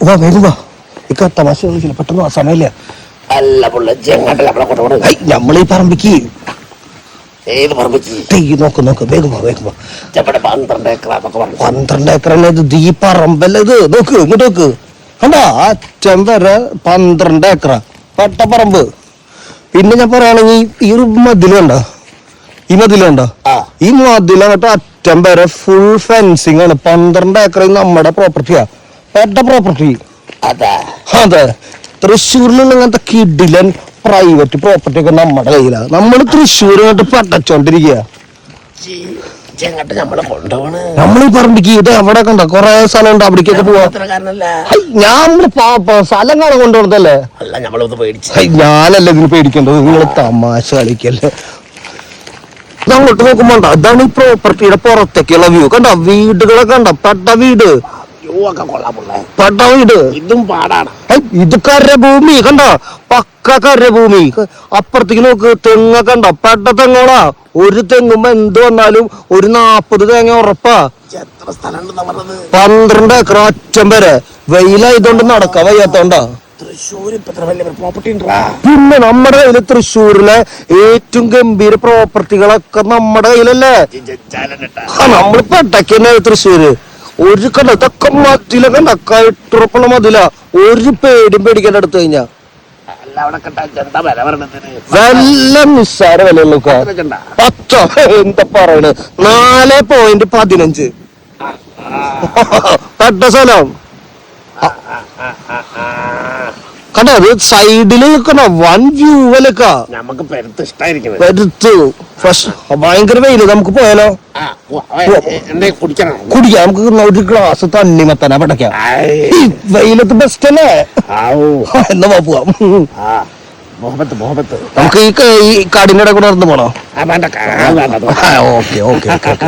വാ വേഗം വാ. ഇക്ക തമാശ കളിക്കില്ല, പെട്ടെന്ന് ആ സമയമില്ല. അല്ല നമ്മളീ പറമ്പിക്ക് ഏത് പറമ്പിക്ക് നോക്ക് നോക്ക്, വേഗം വാ വേഗം വാ. 12 ഏക്കർ 12 ഏക്കറല്ലേ ഇത്? ഈ പറമ്പല്ലേ ഇത്? നോക്ക് ഇങ്ങോട്ട് നോക്ക്, കണ്ടാ അറ്റം വരെ 12 ഏക്കറ പട്ടപ്പറമ്പ്. പിന്നെ ഞാൻ പറയുകയാണെങ്കിൽ ഈ ഒരു മതിലുണ്ടോ, ഈ മതിലുണ്ടോ, ഈ മതിലങ്ങോട്ട് അറ്റം വരെ ഫുൾ ഫെൻസിങ് ആണ്. 12 ഏക്കർ നമ്മുടെ പ്രോപ്പർട്ടിയാ, പെട്ട പ്രോപ്പർട്ടി. അതെ, തൃശ്ശൂരിലുള്ള ഇങ്ങനത്തെ കിഡിലൻ പ്രൈവറ്റ് പ്രോപ്പർട്ടി ഒക്കെ നമ്മുടെ കയ്യിലാണ്. നമ്മൾ തൃശ്ശൂർ ഇങ്ങോട്ട് പട്ടച്ചോണ്ടിരിക്കുക. നമ്മളീ പറമ്പിക്ക് ഇത് എവിടെ കണ്ട കൊറേ സ്ഥലം ഉണ്ട്, അവിടേക്കൊക്കെ പോവാ. ഞാൻ സ്ഥലം കാണാൻ കൊണ്ടുപോകണതല്ലേ. ഞാനല്ല ഇതിന് പേടിക്കേണ്ടത്, നിങ്ങൾ തമാശ കളിക്കല്ലേ. അങ്ങോട്ട് നോക്കുമ്പോണ്ട, അതാണ് ഈ പ്രോപ്പർട്ടിയുടെ പുറത്തേക്കുള്ള വ്യൂ. കണ്ട വീടുകളൊക്കെ കണ്ട, പെട്ട വീട്, പെട്ട വീട്. ഇതും പാടാണ്. ഇത് കരഭൂമി കണ്ട, പക്ക കരഭൂമി. അപ്പുറത്തേക്ക് നോക്ക്, തെങ്ങൊക്കെ കണ്ട, പെട്ട തെങ്ങോടാ. ഒരു തെങ്ങുമ്പോ എന്ത് വന്നാലും ഒരു 40 തേങ്ങ ഉറപ്പാ. 12 ഏക്കർ അറ്റം വരെ. വെയിലായതുകൊണ്ട് നടക്കാൻ വയ്യാത്തോണ്ടാ. പിന്നെ നമ്മുടെ കയ്യില് തൃശ്ശൂരിലെ ഏറ്റവും ഗംഭീര പ്രോപ്പർട്ടികളൊക്കെ നമ്മുടെ കയ്യിലല്ലേ. നമ്മള് പെട്ടക്കന്നെ തൃശ്ശൂര്. ഒരു കണ്ട ഇതൊക്കെ മതിലൊക്കെ കയറ്റുറപ്പുള്ള മതില. ഒരു പേടിയും പേടിക്കേണ്ട എടുത്തു കഴിഞ്ഞാ വല്ല നിസ്സാര വിലയുള്ളൂ. 10 എന്താ പറയണ്, 4.15 പെട്ട സ്ഥലം. കണ്ടോ അത് സൈഡില് നിൽക്കണ വൺ വ്യൂ അല്ലക്ക. നമുക്ക് പെരുത്ത് ഇഷ്ടായിരിക്കും. പെരുത്ത് ഭയങ്കര വെയില്. നമുക്ക് പോയാലോ? കുടിക്കാം. നമുക്ക് ഒരു ഗ്ലാസ് തണ്ണിമത്തനാ പടക്കാം. വെയിലത്ത് ബെസ്റ്റ് അല്ലേ? എന്നാ പോവാം. നമുക്ക് ഈ കാടിന്റെ ഇടയിൽ കൂടെ നടന്നു പോണോ? Okay okay okay.